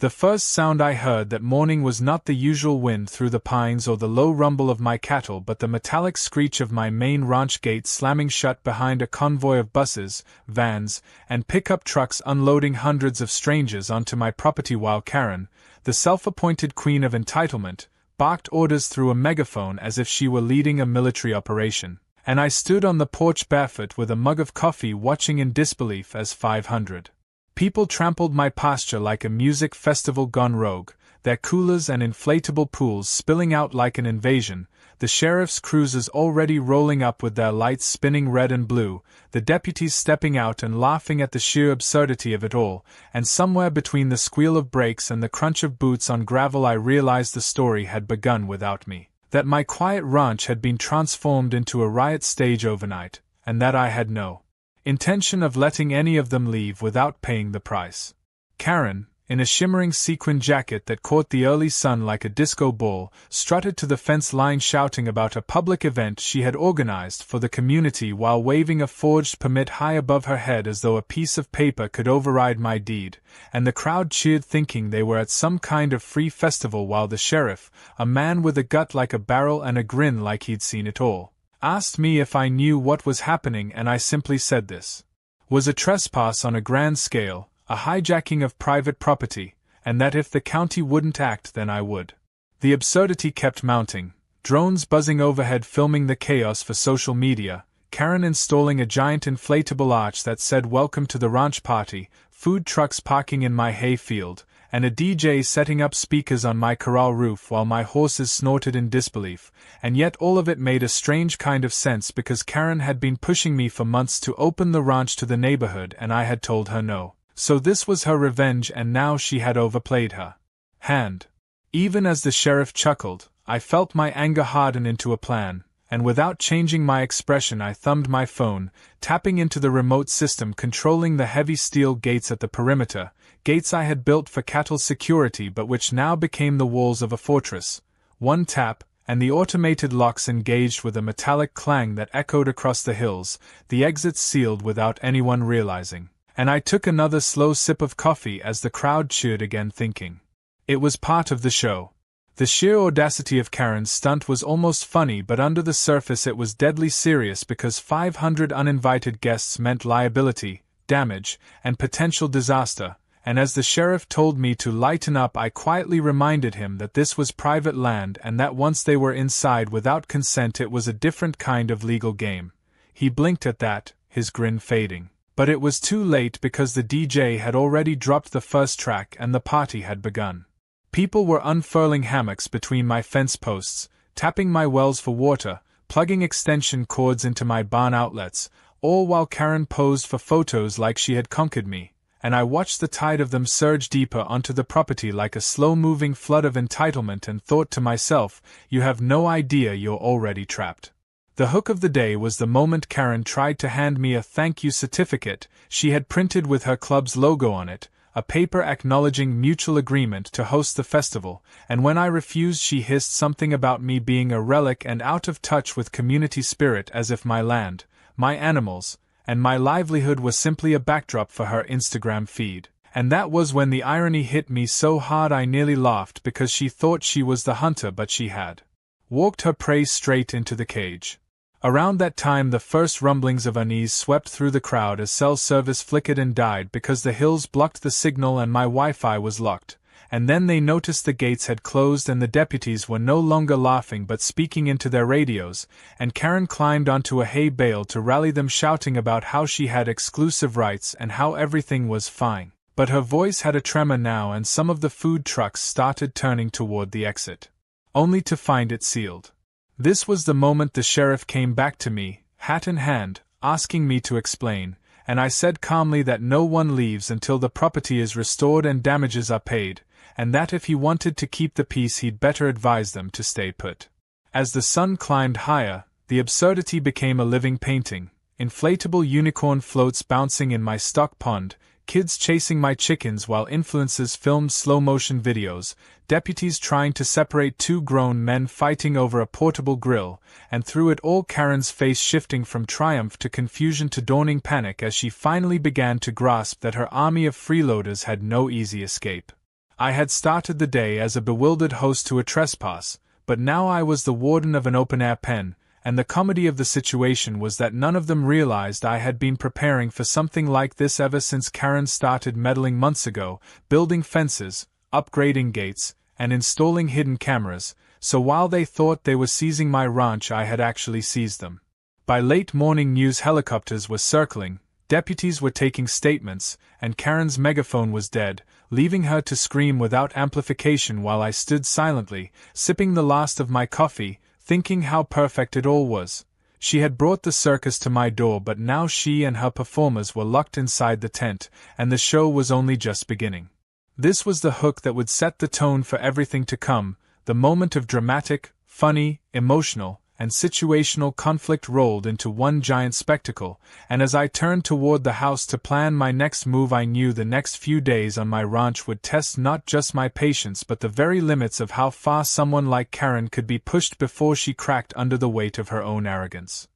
The first sound I heard that morning was not the usual wind through the pines or the low rumble of my cattle, but the metallic screech of my main ranch gate slamming shut behind a convoy of buses, vans, and pickup trucks unloading hundreds of strangers onto my property while Karen, the self-appointed queen of entitlement, barked orders through a megaphone as if she were leading a military operation. And I stood on the porch barefoot with a mug of coffee watching in disbelief as 500 people trampled my pasture like a music festival gone rogue, their coolers and inflatable pools spilling out like an invasion, the sheriff's cruisers already rolling up with their lights spinning red and blue, the deputies stepping out and laughing at the sheer absurdity of it all, and somewhere between the squeal of brakes and the crunch of boots on gravel I realized the story had begun without me, that my quiet ranch had been transformed into a riot stage overnight, and that I had no intention of letting any of them leave without paying the price. Karen, in a shimmering sequin jacket that caught the early sun like a disco ball, strutted to the fence line shouting about a public event she had organized for the community while waving a forged permit high above her head as though a piece of paper could override my deed, and the crowd cheered thinking they were at some kind of free festival while the sheriff, a man with a gut like a barrel and a grin like he'd seen it all, asked me if I knew what was happening, and I simply said this was a trespass on a grand scale, a hijacking of private property, and that if the county wouldn't act then I would. The absurdity kept mounting, drones buzzing overhead filming the chaos for social media, Karen installing a giant inflatable arch that said "Welcome to the Ranch Party," food trucks parking in my hay field, and a DJ setting up speakers on my corral roof while my horses snorted in disbelief, and yet all of it made a strange kind of sense because Karen had been pushing me for months to open the ranch to the neighborhood and I had told her no. So this was her revenge, and now she had overplayed her hand. Even as the sheriff chuckled, I felt my anger harden into a plan, and without changing my expression I thumbed my phone, tapping into the remote system controlling the heavy steel gates at the perimeter, gates I had built for cattle security but which now became the walls of a fortress. One tap, and the automated locks engaged with a metallic clang that echoed across the hills, the exits sealed without anyone realizing. And I took another slow sip of coffee as the crowd cheered again, thinking it was part of the show. The sheer audacity of Karen's stunt was almost funny, but under the surface it was deadly serious because 500 uninvited guests meant liability, damage, and potential disaster, and as the sheriff told me to lighten up I quietly reminded him that this was private land and that once they were inside without consent it was a different kind of legal game. He blinked at that, his grin fading. But it was too late because the DJ had already dropped the first track and the party had begun. People were unfurling hammocks between my fence posts, tapping my wells for water, plugging extension cords into my barn outlets, all while Karen posed for photos like she had conquered me, and I watched the tide of them surge deeper onto the property like a slow-moving flood of entitlement and thought to myself, you have no idea you're already trapped. The hook of the day was the moment Karen tried to hand me a thank you certificate she had printed with her club's logo on it, a paper acknowledging mutual agreement to host the festival, and when I refused she hissed something about me being a relic and out of touch with community spirit, as if my land, my animals, and my livelihood was simply a backdrop for her Instagram feed. And that was when the irony hit me so hard I nearly laughed because she thought she was the hunter but she had walked her prey straight into the cage. Around that time the first rumblings of unease swept through the crowd as cell service flickered and died because the hills blocked the signal and my Wi-Fi was locked, and then they noticed the gates had closed and the deputies were no longer laughing but speaking into their radios, and Karen climbed onto a hay bale to rally them shouting about how she had exclusive rights and how everything was fine, but her voice had a tremor now and some of the food trucks started turning toward the exit, only to find it sealed. This was the moment the sheriff came back to me, hat in hand, asking me to explain, and I said calmly that no one leaves until the property is restored and damages are paid, and that if he wanted to keep the peace he'd better advise them to stay put. As the sun climbed higher, the absurdity became a living painting, inflatable unicorn floats bouncing in my stock pond, kids chasing my chickens while influencers filmed slow-motion videos, deputies trying to separate two grown men fighting over a portable grill, and through it all Karen's face shifting from triumph to confusion to dawning panic as she finally began to grasp that her army of freeloaders had no easy escape. I had started the day as a bewildered host to a trespass, but now I was the warden of an open-air pen, and the comedy of the situation was that none of them realized I had been preparing for something like this ever since Karen started meddling months ago, building fences, upgrading gates, and installing hidden cameras, so while they thought they were seizing my ranch, I had actually seized them. By late morning, news helicopters were circling, deputies were taking statements, and Karen's megaphone was dead, leaving her to scream without amplification while I stood silently, sipping the last of my coffee, thinking how perfect it all was. She had brought the circus to my door, but now she and her performers were locked inside the tent, and the show was only just beginning. This was the hook that would set the tone for everything to come, the moment of dramatic, funny, emotional, and situational conflict rolled into one giant spectacle, and as I turned toward the house to plan my next move, I knew the next few days on my ranch would test not just my patience but the very limits of how far someone like Karen could be pushed before she cracked under the weight of her own arrogance.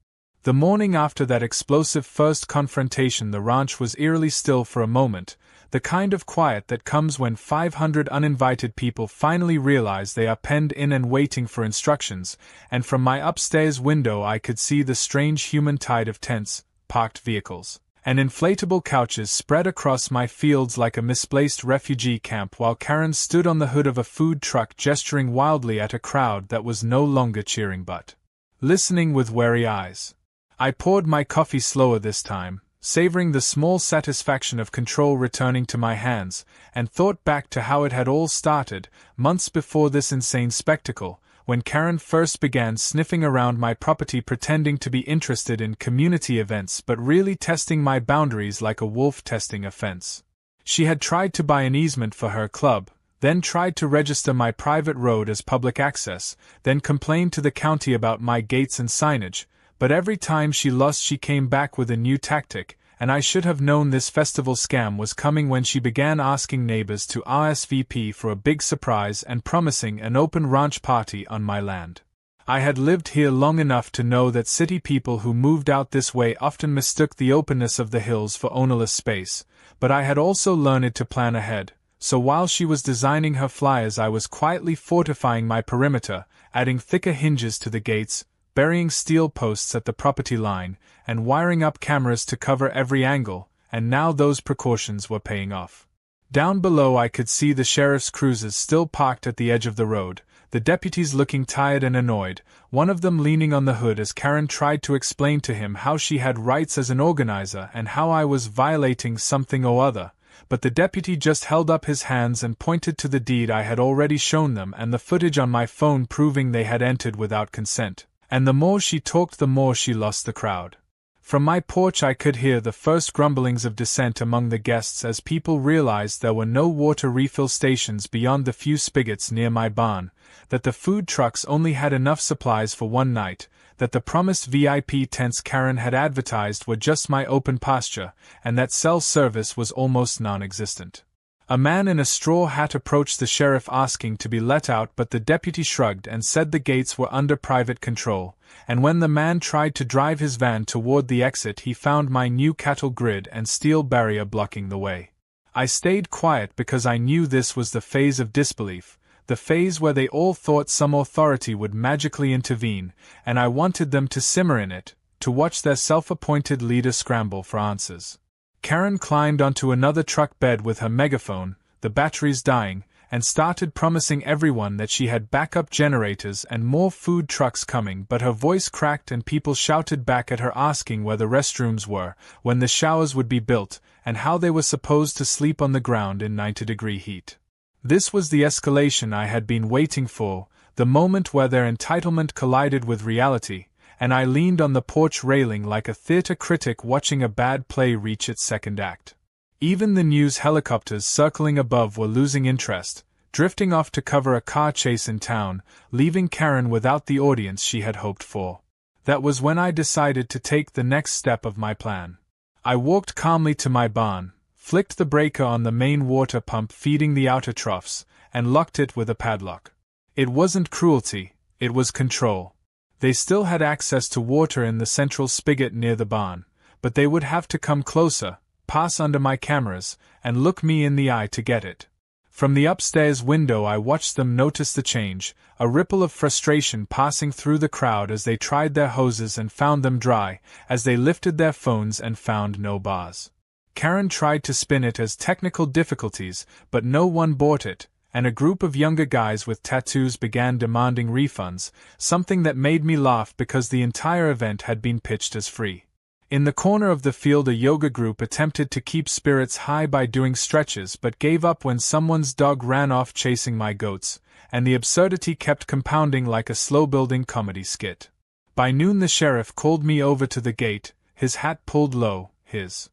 The morning after that explosive first confrontation, the ranch was eerily still for a moment, the kind of quiet that comes when 500 uninvited people finally realize they are penned in and waiting for instructions, and from my upstairs window I could see the strange human tide of tents, parked vehicles, and inflatable couches spread across my fields like a misplaced refugee camp, while Karen stood on the hood of a food truck gesturing wildly at a crowd that was no longer cheering but listening with wary eyes. I poured my coffee slower this time, savoring the small satisfaction of control returning to my hands, and thought back to how it had all started, months before this insane spectacle, when Karen first began sniffing around my property pretending to be interested in community events but really testing my boundaries like a wolf testing a fence. She had tried to buy an easement for her club, then tried to register my private road as public access, then complained to the county about my gates and signage, but every time she lost she came back with a new tactic, and I should have known this festival scam was coming when she began asking neighbors to RSVP for a big surprise and promising an open ranch party on my land. I had lived here long enough to know that city people who moved out this way often mistook the openness of the hills for ownerless space, but I had also learned to plan ahead, so while she was designing her flyers I was quietly fortifying my perimeter, adding thicker hinges to the gates, burying steel posts at the property line, and wiring up cameras to cover every angle, and now those precautions were paying off. Down below I could see the sheriff's cruisers still parked at the edge of the road, the deputies looking tired and annoyed, one of them leaning on the hood as Karen tried to explain to him how she had rights as an organizer and how I was violating something or other, but the deputy just held up his hands and pointed to the deed I had already shown them and the footage on my phone proving they had entered without consent. And the more she talked, the more she lost the crowd. From my porch I could hear the first grumblings of dissent among the guests as people realized there were no water refill stations beyond the few spigots near my barn, that the food trucks only had enough supplies for one night, that the promised VIP tents Karen had advertised were just my open pasture, and that cell service was almost non-existent. A man in a straw hat approached the sheriff asking to be let out, but the deputy shrugged and said the gates were under private control, and when the man tried to drive his van toward the exit he found my new cattle grid and steel barrier blocking the way. I stayed quiet because I knew this was the phase of disbelief, the phase where they all thought some authority would magically intervene, and I wanted them to simmer in it, to watch their self-appointed leader scramble for answers. Karen climbed onto another truck bed with her megaphone, the batteries dying, and started promising everyone that she had backup generators and more food trucks coming, but her voice cracked and people shouted back at her asking where the restrooms were, when the showers would be built, and how they were supposed to sleep on the ground in 90-degree heat. This was the escalation I had been waiting for, the moment where their entitlement collided with reality, and I leaned on the porch railing like a theater critic watching a bad play reach its second act. Even the news helicopters circling above were losing interest, drifting off to cover a car chase in town, leaving Karen without the audience she had hoped for. That was when I decided to take the next step of my plan. I walked calmly to my barn, flicked the breaker on the main water pump feeding the outer troughs, and locked it with a padlock. It wasn't cruelty, it was control. They still had access to water in the central spigot near the barn, but they would have to come closer, pass under my cameras, and look me in the eye to get it. From the upstairs window I watched them notice the change, a ripple of frustration passing through the crowd as they tried their hoses and found them dry, as they lifted their phones and found no bars. Karen tried to spin it as technical difficulties, but no one bought it, and a group of younger guys with tattoos began demanding refunds, something that made me laugh because the entire event had been pitched as free. In the corner of the field a yoga group attempted to keep spirits high by doing stretches but gave up when someone's dog ran off chasing my goats, and the absurdity kept compounding like a slow-building comedy skit. By noon the sheriff called me over to the gate, his hat pulled low, his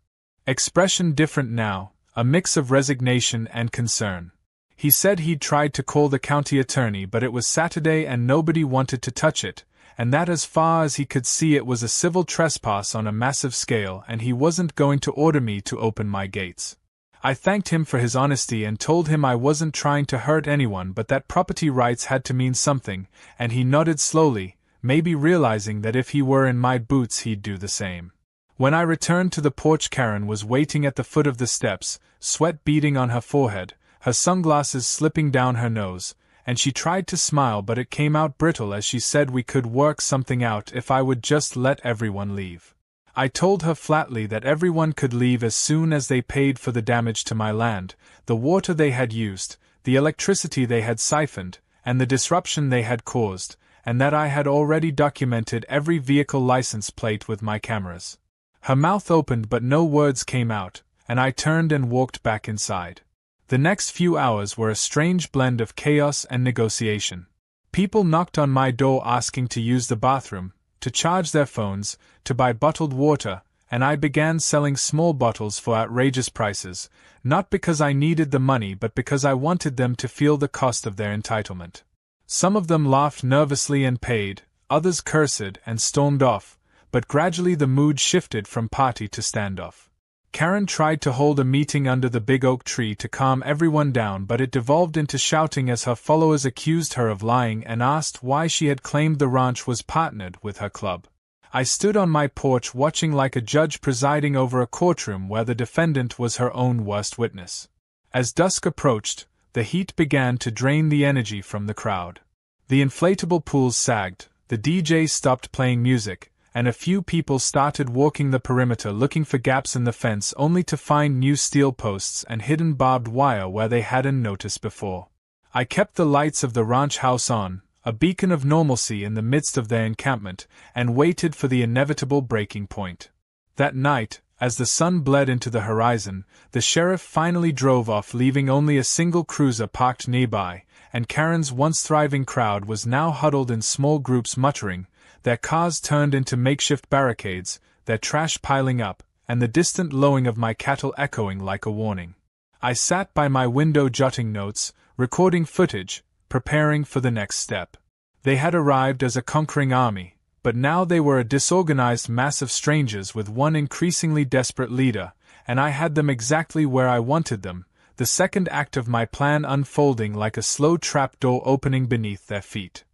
expression different now, a mix of resignation and concern. He said he'd tried to call the county attorney but it was Saturday and nobody wanted to touch it, and that as far as he could see it was a civil trespass on a massive scale and he wasn't going to order me to open my gates. I thanked him for his honesty and told him I wasn't trying to hurt anyone but that property rights had to mean something, and he nodded slowly, maybe realizing that if he were in my boots he'd do the same. When I returned to the porch Karen was waiting at the foot of the steps, sweat beading on her forehead, her sunglasses slipping down her nose, and she tried to smile but it came out brittle as she said we could work something out if I would just let everyone leave. I told her flatly that everyone could leave as soon as they paid for the damage to my land, the water they had used, the electricity they had siphoned, and the disruption they had caused, and that I had already documented every vehicle license plate with my cameras. Her mouth opened but no words came out, and I turned and walked back inside. The next few hours were a strange blend of chaos and negotiation. People knocked on my door asking to use the bathroom, to charge their phones, to buy bottled water, and I began selling small bottles for outrageous prices, not because I needed the money but because I wanted them to feel the cost of their entitlement. Some of them laughed nervously and paid, others cursed and stormed off, but gradually the mood shifted from party to standoff. Karen tried to hold a meeting under the big oak tree to calm everyone down but it devolved into shouting as her followers accused her of lying and asked why she had claimed the ranch was partnered with her club. I stood on my porch watching like a judge presiding over a courtroom where the defendant was her own worst witness. As dusk approached, the heat began to drain the energy from the crowd. The inflatable pools sagged, the DJ stopped playing music, and a few people started walking the perimeter looking for gaps in the fence only to find new steel posts and hidden barbed wire where they hadn't noticed before. I kept the lights of the ranch house on, a beacon of normalcy in the midst of their encampment, and waited for the inevitable breaking point. That night, as the sun bled into the horizon, the sheriff finally drove off leaving only a single cruiser parked nearby, and Karen's once thriving crowd was now huddled in small groups muttering, their cars turned into makeshift barricades, their trash piling up, and the distant lowing of my cattle echoing like a warning. I sat by my window jotting notes, recording footage, preparing for the next step. They had arrived as a conquering army, but now they were a disorganized mass of strangers with one increasingly desperate leader, and I had them exactly where I wanted them, the second act of my plan unfolding like a slow trapdoor opening beneath their feet.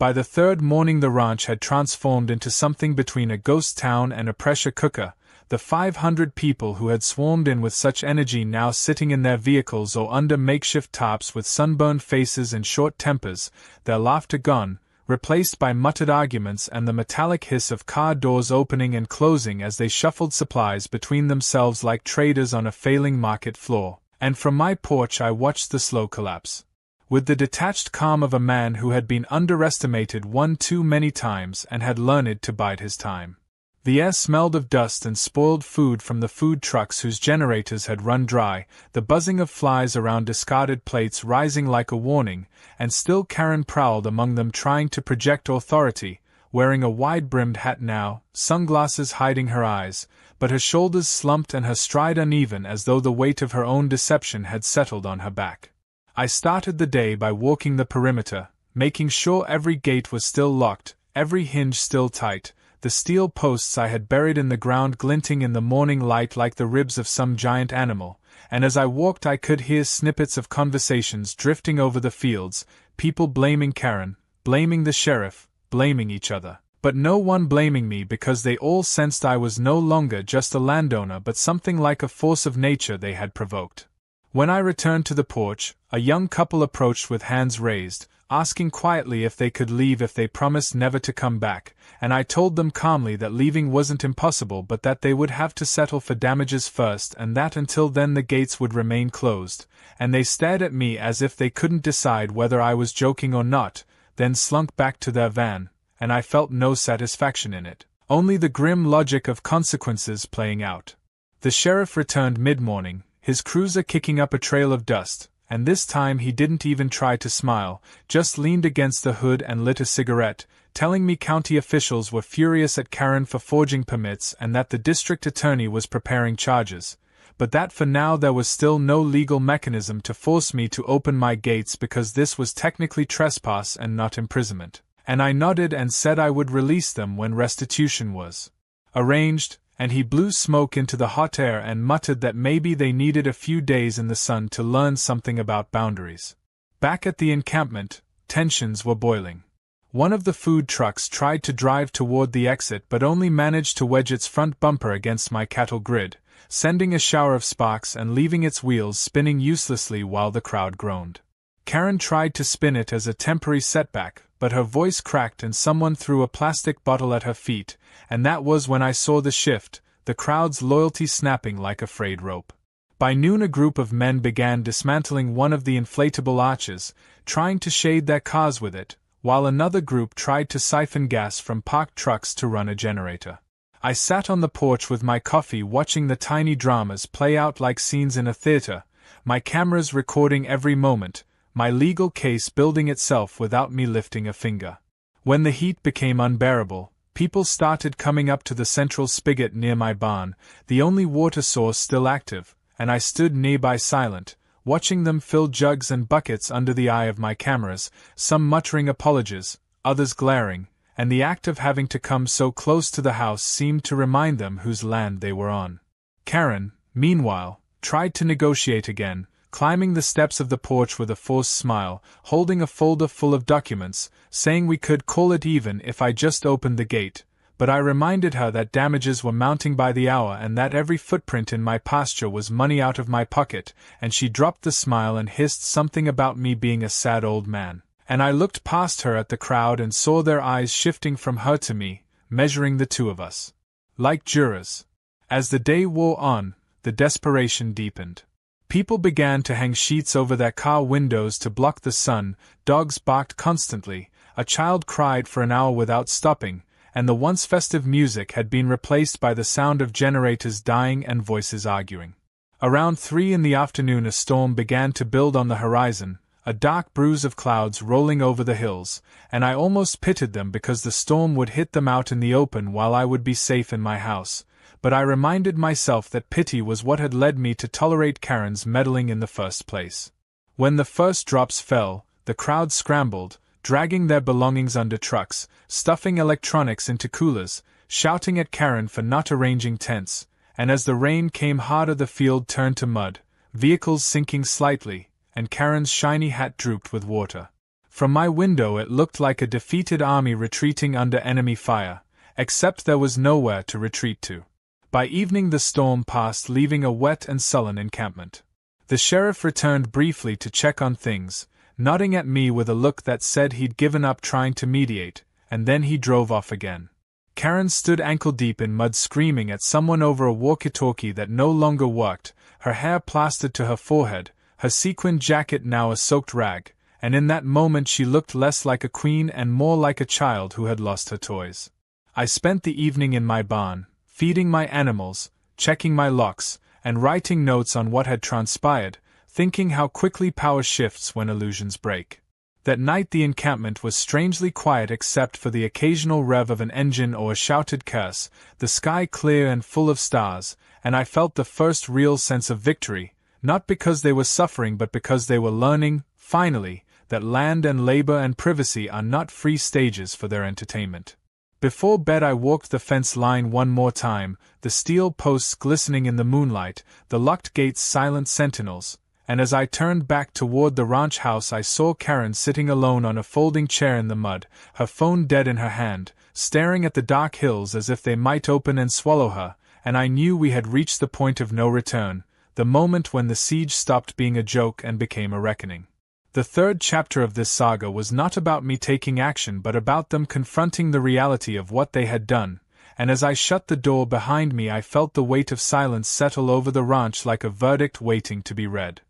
By the third morning the ranch had transformed into something between a ghost town and a pressure cooker, the 500 people who had swarmed in with such energy now sitting in their vehicles or under makeshift tarps with sunburned faces and short tempers, their laughter gone, replaced by muttered arguments and the metallic hiss of car doors opening and closing as they shuffled supplies between themselves like traders on a failing market floor, and from my porch I watched the slow collapse. With the detached calm of a man who had been underestimated one too many times and had learned to bide his time. The air smelled of dust and spoiled food from the food trucks whose generators had run dry, the buzzing of flies around discarded plates rising like a warning, and still Karen prowled among them trying to project authority, wearing a wide-brimmed hat now, sunglasses hiding her eyes, but her shoulders slumped and her stride uneven as though the weight of her own deception had settled on her back. I started the day by walking the perimeter, making sure every gate was still locked, every hinge still tight, the steel posts I had buried in the ground glinting in the morning light like the ribs of some giant animal, and as I walked I could hear snippets of conversations drifting over the fields, people blaming Karen, blaming the sheriff, blaming each other, but no one blaming me because they all sensed I was no longer just a landowner but something like a force of nature they had provoked. When I returned to the porch, a young couple approached with hands raised, asking quietly if they could leave if they promised never to come back, and I told them calmly that leaving wasn't impossible but that they would have to settle for damages first and that until then the gates would remain closed, and they stared at me as if they couldn't decide whether I was joking or not, then slunk back to their van, and I felt no satisfaction in it, only the grim logic of consequences playing out. The sheriff returned mid-morning, his cruiser kicking up a trail of dust, and this time he didn't even try to smile, just leaned against the hood and lit a cigarette, telling me county officials were furious at Karen for forging permits and that the district attorney was preparing charges, but that for now there was still no legal mechanism to force me to open my gates because this was technically trespass and not imprisonment, and I nodded and said I would release them when restitution was arranged, and he blew smoke into the hot air and muttered that maybe they needed a few days in the sun to learn something about boundaries. Back at the encampment, tensions were boiling. One of the food trucks tried to drive toward the exit but only managed to wedge its front bumper against my cattle grid, sending a shower of sparks and leaving its wheels spinning uselessly while the crowd groaned. Karen tried to spin it as a temporary setback, but her voice cracked and someone threw a plastic bottle at her feet, and that was when I saw the shift, the crowd's loyalty snapping like a frayed rope. By noon a group of men began dismantling one of the inflatable arches, trying to shade their cars with it, while another group tried to siphon gas from parked trucks to run a generator. I sat on the porch with my coffee watching the tiny dramas play out like scenes in a theater, my cameras recording every moment, my legal case building itself without me lifting a finger. When the heat became unbearable, people started coming up to the central spigot near my barn, the only water source still active, and I stood nearby silent, watching them fill jugs and buckets under the eye of my cameras, some muttering apologies, others glaring, and the act of having to come so close to the house seemed to remind them whose land they were on. Karen, meanwhile, tried to negotiate again, climbing the steps of the porch with a forced smile, holding a folder full of documents, saying we could call it even if I just opened the gate, but I reminded her that damages were mounting by the hour and that every footprint in my pasture was money out of my pocket, and she dropped the smile and hissed something about me being a sad old man, and I looked past her at the crowd and saw their eyes shifting from her to me, measuring the two of us. Like jurors. As the day wore on, the desperation deepened. People began to hang sheets over their car windows to block the sun, dogs barked constantly, a child cried for an hour without stopping, and the once festive music had been replaced by the sound of generators dying and voices arguing. Around 3 in the afternoon a storm began to build on the horizon, a dark bruise of clouds rolling over the hills, and I almost pitied them because the storm would hit them out in the open while I would be safe in my house. But I reminded myself that pity was what had led me to tolerate Karen's meddling in the first place. When the first drops fell, the crowd scrambled, dragging their belongings under trucks, stuffing electronics into coolers, shouting at Karen for not arranging tents, and as the rain came harder the field turned to mud, vehicles sinking slightly, and Karen's shiny hat drooped with water. From my window it looked like a defeated army retreating under enemy fire, except there was nowhere to retreat to. By evening the storm passed, leaving a wet and sullen encampment. The sheriff returned briefly to check on things, nodding at me with a look that said he'd given up trying to mediate, and then he drove off again. Karen stood ankle-deep in mud screaming at someone over a walkie-talkie that no longer worked, her hair plastered to her forehead, her sequined jacket now a soaked rag, and in that moment she looked less like a queen and more like a child who had lost her toys. I spent the evening in my barn, feeding my animals, checking my locks, and writing notes on what had transpired, thinking how quickly power shifts when illusions break. That night the encampment was strangely quiet except for the occasional rev of an engine or a shouted curse, the sky clear and full of stars, and I felt the first real sense of victory, not because they were suffering but because they were learning, finally, that land and labor and privacy are not free stages for their entertainment. Before bed I walked the fence line one more time, the steel posts glistening in the moonlight, the locked gates silent sentinels, and as I turned back toward the ranch house I saw Karen sitting alone on a folding chair in the mud, her phone dead in her hand, staring at the dark hills as if they might open and swallow her, and I knew we had reached the point of no return, the moment when the siege stopped being a joke and became a reckoning. The third chapter of this saga was not about me taking action but about them confronting the reality of what they had done, and as I shut the door behind me I felt the weight of silence settle over the ranch like a verdict waiting to be read.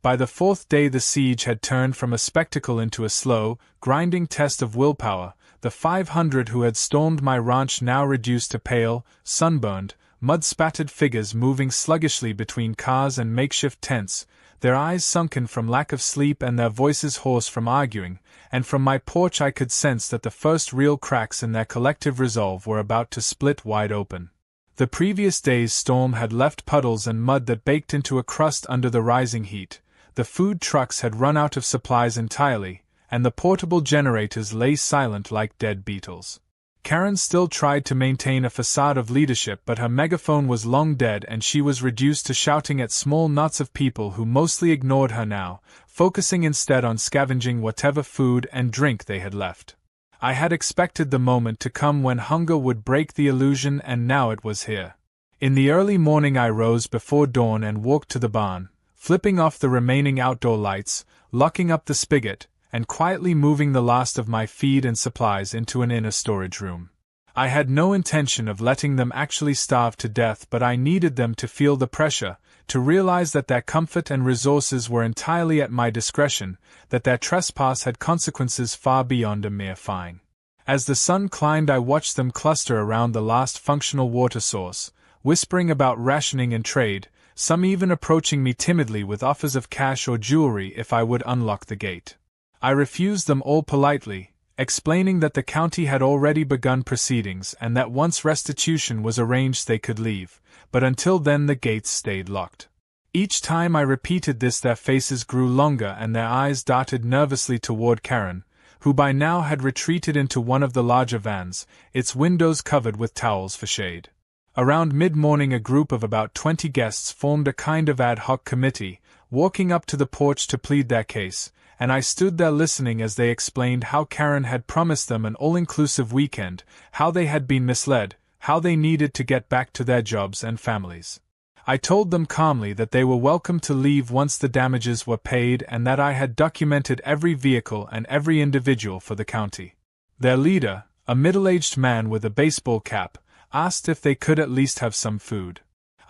By the fourth day the siege had turned from a spectacle into a slow, grinding test of willpower. The 500 who had stormed my ranch now reduced to pale, sunburned, mud-spattered figures moving sluggishly between cars and makeshift tents, their eyes sunken from lack of sleep and their voices hoarse from arguing, and from my porch I could sense that the first real cracks in their collective resolve were about to split wide open. The previous day's storm had left puddles and mud that baked into a crust under the rising heat, the food trucks had run out of supplies entirely, and the portable generators lay silent like dead beetles. Karen still tried to maintain a facade of leadership, but her megaphone was long dead and she was reduced to shouting at small knots of people who mostly ignored her now, focusing instead on scavenging whatever food and drink they had left. I had expected the moment to come when hunger would break the illusion, and now it was here. In the early morning I rose before dawn and walked to the barn, flipping off the remaining outdoor lights, locking up the spigot, and quietly moving the last of my feed and supplies into an inner storage room. I had no intention of letting them actually starve to death, but I needed them to feel the pressure, to realize that their comfort and resources were entirely at my discretion, that their trespass had consequences far beyond a mere fine. As the sun climbed I watched them cluster around the last functional water source, whispering about rationing and trade, some even approaching me timidly with offers of cash or jewelry if I would unlock the gate. I refused them all politely, explaining that the county had already begun proceedings and that once restitution was arranged they could leave, but until then the gates stayed locked. Each time I repeated this their faces grew longer and their eyes darted nervously toward Karen, who by now had retreated into one of the larger vans, its windows covered with towels for shade. Around mid-morning a group of about 20 guests formed a kind of ad hoc committee, walking up to the porch to plead their case, and I stood there listening as they explained how Karen had promised them an all-inclusive weekend, how they had been misled, how they needed to get back to their jobs and families. I told them calmly that they were welcome to leave once the damages were paid and that I had documented every vehicle and every individual for the county. Their leader, a middle-aged man with a baseball cap, asked if they could at least have some food.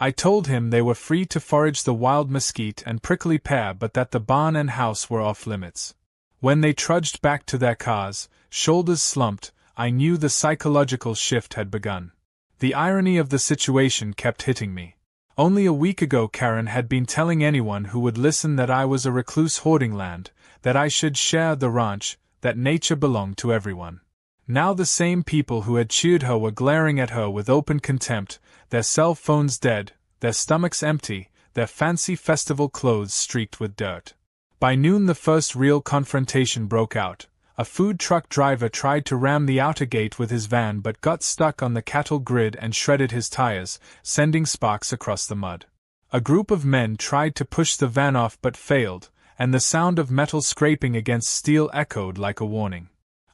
I told him they were free to forage the wild mesquite and prickly pear, but that the barn and house were off limits. When they trudged back to their cars, shoulders slumped, I knew the psychological shift had begun. The irony of the situation kept hitting me. Only a week ago Karen had been telling anyone who would listen that I was a recluse hoarding land, that I should share the ranch, that nature belonged to everyone. Now the same people who had cheered her were glaring at her with open contempt, their cell phones dead, their stomachs empty, their fancy festival clothes streaked with dirt. By noon the first real confrontation broke out. A food truck driver tried to ram the outer gate with his van but got stuck on the cattle grid and shredded his tires, sending sparks across the mud. A group of men tried to push the van off but failed, and the sound of metal scraping against steel echoed like a warning.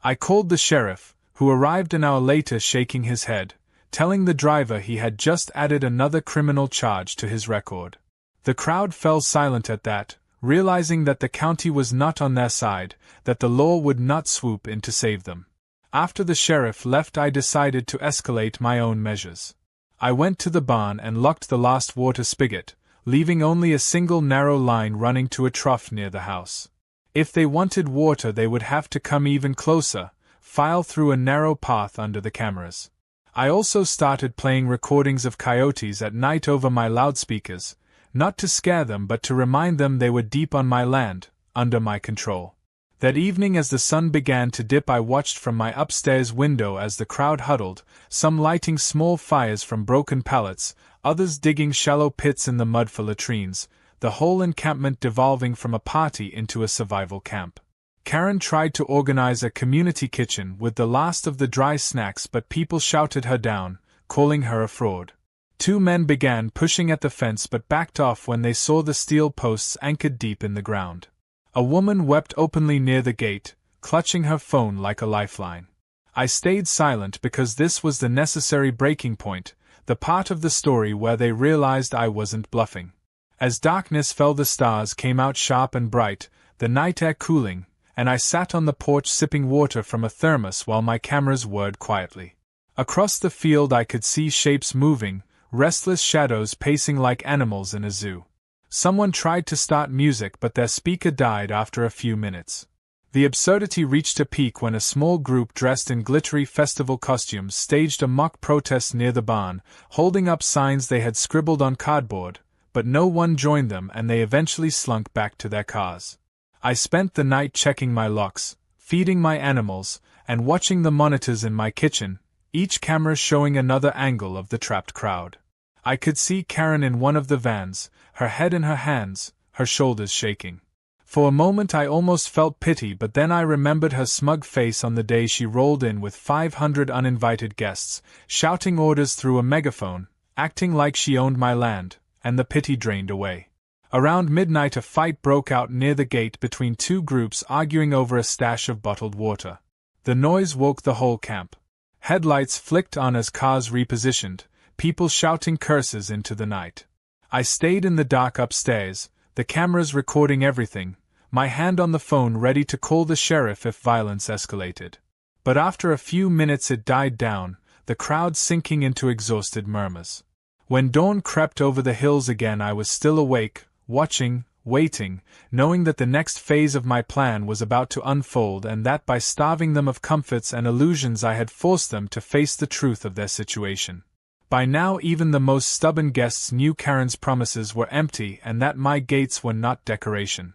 I called the sheriff, who arrived an hour later shaking his head, telling the driver he had just added another criminal charge to his record. The crowd fell silent at that, realizing that the county was not on their side, that the law would not swoop in to save them. After the sheriff left I decided to escalate my own measures. I went to the barn and locked the last water spigot, leaving only a single narrow line running to a trough near the house. If they wanted water they would have to come even closer, file through a narrow path under the cameras. I also started playing recordings of coyotes at night over my loudspeakers, not to scare them but to remind them they were deep on my land, under my control. That evening as the sun began to dip I watched from my upstairs window as the crowd huddled, some lighting small fires from broken pallets, others digging shallow pits in the mud for latrines, the whole encampment devolving from a party into a survival camp. Karen tried to organize a community kitchen with the last of the dry snacks but people shouted her down, calling her a fraud. Two men began pushing at the fence but backed off when they saw the steel posts anchored deep in the ground. A woman wept openly near the gate, clutching her phone like a lifeline. I stayed silent because this was the necessary breaking point, the part of the story where they realized I wasn't bluffing. As darkness fell, the stars came out sharp and bright, the night air cooling, and I sat on the porch sipping water from a thermos while my cameras whirred quietly. Across the field I could see shapes moving, restless shadows pacing like animals in a zoo. Someone tried to start music, but their speaker died after a few minutes. The absurdity reached a peak when a small group dressed in glittery festival costumes staged a mock protest near the barn, holding up signs they had scribbled on cardboard, but no one joined them and they eventually slunk back to their cars. I spent the night checking my locks, feeding my animals, and watching the monitors in my kitchen, each camera showing another angle of the trapped crowd. I could see Karen in one of the vans, her head in her hands, her shoulders shaking. For a moment I almost felt pity, but then I remembered her smug face on the day she rolled in with 500 uninvited guests, shouting orders through a megaphone, acting like she owned my land, and the pity drained away. Around midnight a fight broke out near the gate between two groups arguing over a stash of bottled water. The noise woke the whole camp. Headlights flicked on as cars repositioned, people shouting curses into the night. I stayed in the dark upstairs, the cameras recording everything, my hand on the phone ready to call the sheriff if violence escalated. But after a few minutes it died down, the crowd sinking into exhausted murmurs. When dawn crept over the hills again I was still awake, watching, waiting, knowing that the next phase of my plan was about to unfold and that by starving them of comforts and illusions I had forced them to face the truth of their situation. By now even the most stubborn guests knew Karen's promises were empty and that my gates were not decoration.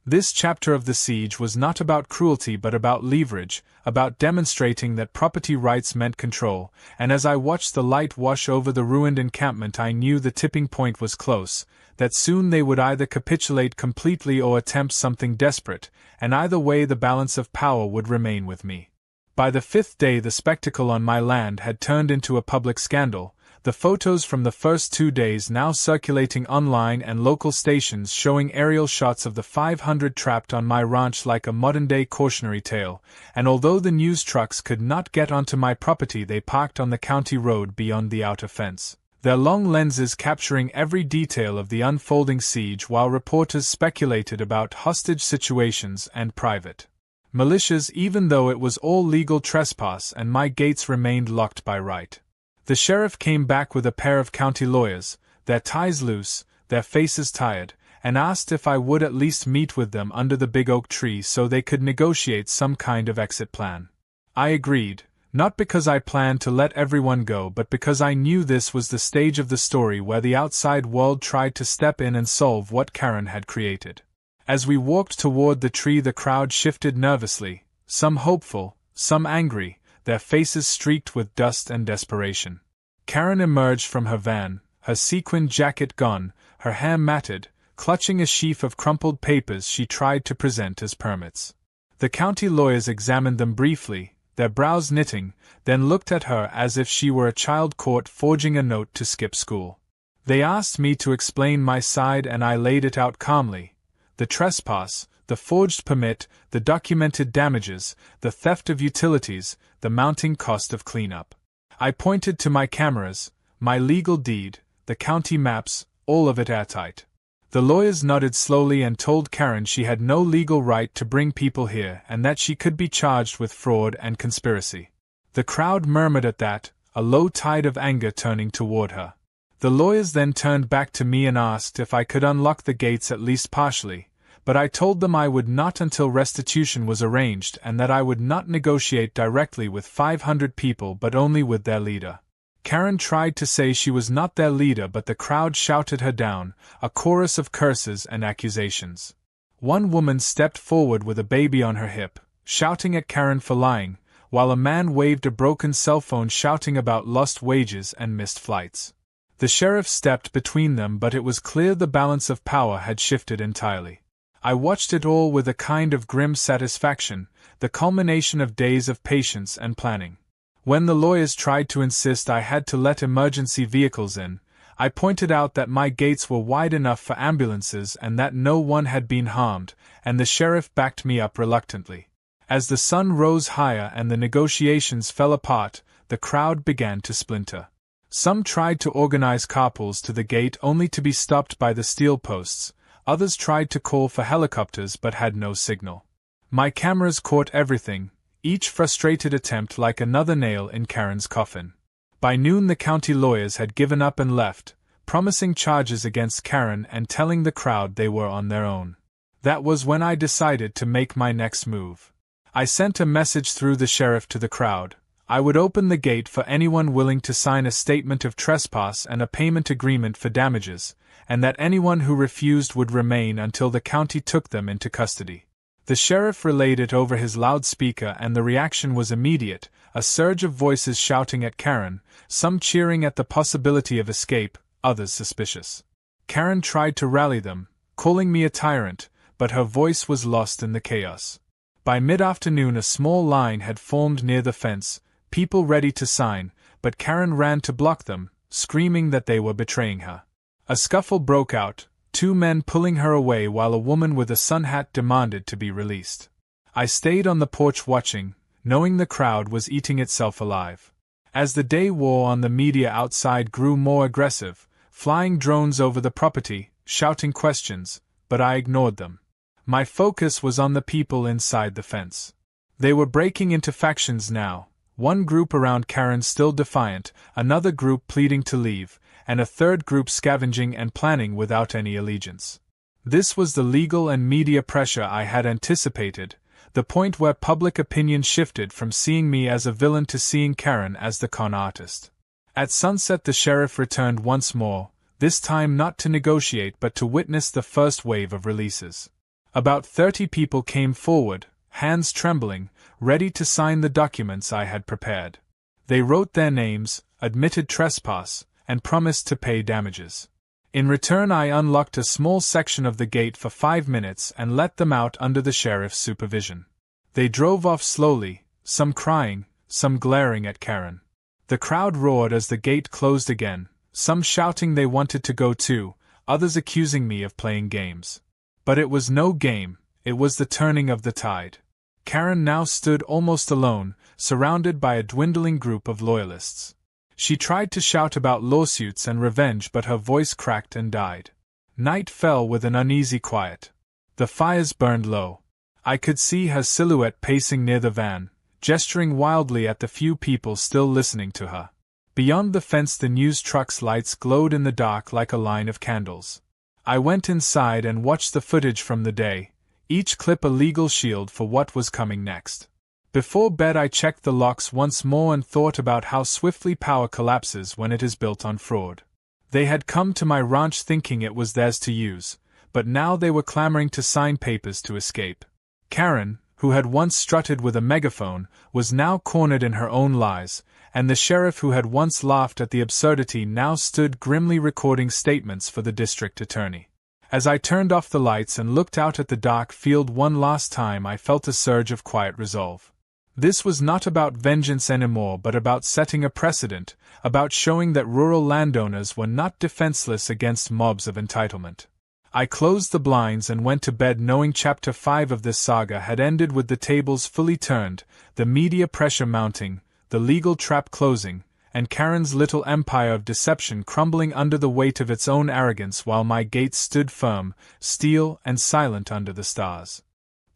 This chapter of the siege was not about cruelty but about leverage, about demonstrating that property rights meant control, and as I watched the light wash over the ruined encampment I knew the tipping point was close, that soon they would either capitulate completely or attempt something desperate, and either way the balance of power would remain with me. By the fifth day the spectacle on my land had turned into a public scandal, the photos from the first 2 days now circulating online and local stations showing aerial shots of the 500 trapped on my ranch like a modern-day cautionary tale, and although the news trucks could not get onto my property they parked on the county road beyond the outer fence, their long lenses capturing every detail of the unfolding siege while reporters speculated about hostage situations and private militias even though it was all legal trespass and my gates remained locked by right. The sheriff came back with a pair of county lawyers, their ties loose, their faces tired, and asked if I would at least meet with them under the big oak tree so they could negotiate some kind of exit plan. I agreed, not because I planned to let everyone go but because I knew this was the stage of the story where the outside world tried to step in and solve what Karen had created. As we walked toward the tree the crowd shifted nervously, some hopeful, some angry, their faces streaked with dust and desperation. Karen emerged from her van, her sequined jacket gone, her hair matted, clutching a sheaf of crumpled papers she tried to present as permits. The county lawyers examined them briefly, their brows knitting, then looked at her as if she were a child caught forging a note to skip school. They asked me to explain my side and I laid it out calmly. The trespass, the forged permit, the documented damages, the theft of utilities, the mounting cost of cleanup. I pointed to my cameras, my legal deed, the county maps, all of it airtight. The lawyers nodded slowly and told Karen she had no legal right to bring people here and that she could be charged with fraud and conspiracy. The crowd murmured at that, a low tide of anger turning toward her. The lawyers then turned back to me and asked if I could unlock the gates at least partially, but I told them I would not until restitution was arranged and that I would not negotiate directly with 500 people but only with their leader. Karen tried to say she was not their leader but the crowd shouted her down, a chorus of curses and accusations. One woman stepped forward with a baby on her hip, shouting at Karen for lying, while a man waved a broken cell phone shouting about lost wages and missed flights. The sheriff stepped between them but it was clear the balance of power had shifted entirely. I watched it all with a kind of grim satisfaction, the culmination of days of patience and planning. When the lawyers tried to insist I had to let emergency vehicles in, I pointed out that my gates were wide enough for ambulances and that no one had been harmed, and the sheriff backed me up reluctantly. As the sun rose higher and the negotiations fell apart, the crowd began to splinter. Some tried to organize carpools to the gate only to be stopped by the steel posts, others tried to call for helicopters but had no signal. My cameras caught everything, each frustrated attempt like another nail in Karen's coffin. By noon the county lawyers had given up and left, promising charges against Karen and telling the crowd they were on their own. That was when I decided to make my next move. I sent a message through the sheriff to the crowd. I would open the gate for anyone willing to sign a statement of trespass and a payment agreement for damages, and that anyone who refused would remain until the county took them into custody. The sheriff relayed it over his loudspeaker and the reaction was immediate, a surge of voices shouting at Karen, some cheering at the possibility of escape, others suspicious. Karen tried to rally them, calling me a tyrant, but her voice was lost in the chaos. By mid-afternoon a small line had formed near the fence, people ready to sign, but Karen ran to block them, screaming that they were betraying her. A scuffle broke out, 2 men pulling her away while a woman with a sun hat demanded to be released. I stayed on the porch watching, knowing the crowd was eating itself alive. As the day wore on, the media outside grew more aggressive, flying drones over the property, shouting questions, but I ignored them. My focus was on the people inside the fence. They were breaking into factions now, one group around Karen still defiant, another group pleading to leave, and a third group scavenging and planning without any allegiance. This was the legal and media pressure I had anticipated, the point where public opinion shifted from seeing me as a villain to seeing Karen as the con artist. At sunset the sheriff returned once more, this time not to negotiate but to witness the first wave of releases. About 30 people came forward, hands trembling, ready to sign the documents I had prepared. They wrote their names, admitted trespass, and promised to pay damages. In return I unlocked a small section of the gate for 5 minutes and let them out under the sheriff's supervision. They drove off slowly, some crying, some glaring at Karen. The crowd roared as the gate closed again, some shouting they wanted to go too, others accusing me of playing games. But it was no game, it was the turning of the tide. Karen now stood almost alone, surrounded by a dwindling group of loyalists. She tried to shout about lawsuits and revenge, but her voice cracked and died. Night fell with an uneasy quiet. The fires burned low. I could see her silhouette pacing near the van, gesturing wildly at the few people still listening to her. Beyond the fence the news truck's lights glowed in the dark like a line of candles. I went inside and watched the footage from the day, each clip a legal shield for what was coming next. Before bed I checked the locks once more and thought about how swiftly power collapses when it is built on fraud. They had come to my ranch thinking it was theirs to use, but now they were clamoring to sign papers to escape. Karen, who had once strutted with a megaphone, was now cornered in her own lies, and the sheriff who had once laughed at the absurdity now stood grimly recording statements for the district attorney. As I turned off the lights and looked out at the dark field one last time, I felt a surge of quiet resolve. This was not about vengeance anymore, but about setting a precedent, about showing that rural landowners were not defenseless against mobs of entitlement. I closed the blinds and went to bed knowing Chapter 5 of this saga had ended with the tables fully turned, the media pressure mounting, the legal trap closing, and Karen's little empire of deception crumbling under the weight of its own arrogance while my gates stood firm, steel and silent under the stars.